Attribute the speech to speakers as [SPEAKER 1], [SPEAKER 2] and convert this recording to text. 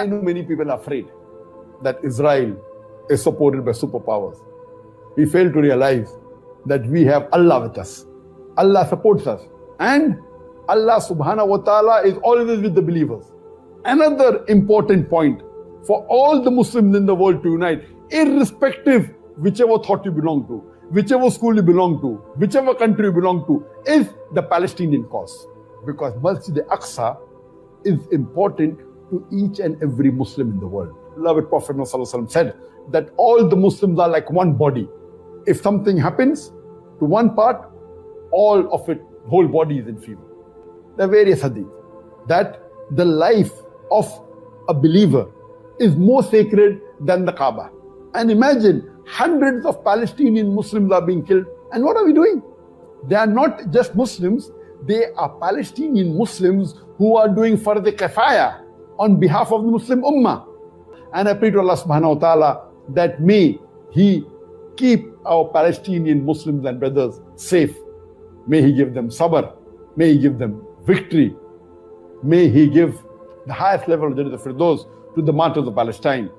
[SPEAKER 1] I know many people are afraid that Israel is supported by superpowers. We fail to realize that we have Allah with us. Allah supports us. And Allah subhanahu wa ta'ala is always with the believers. Another important point for all the Muslims in the world to unite, irrespective whichever thought you belong to, whichever school you belong to, whichever country you belong to, is the Palestinian cause. Because Masjid al-Aqsa is important to each and every Muslim in the world. Beloved Prophet ﷺ said that all the Muslims are like one body. If something happens to one part, all of it, whole body is in fever. There are various hadith that the life of a believer is more sacred than the Kaaba. And imagine, hundreds of Palestinian Muslims are being killed. And what are we doing? They are not just Muslims, they are Palestinian Muslims who are doing fard kifaya on behalf of the Muslim Ummah. And I pray to Allah subhanahu wa ta'ala that may He keep our Palestinian Muslims and brothers safe. May He give them sabr. May He give them victory. May He give the highest level of Jannat al-Firdaus to the martyrs of Palestine.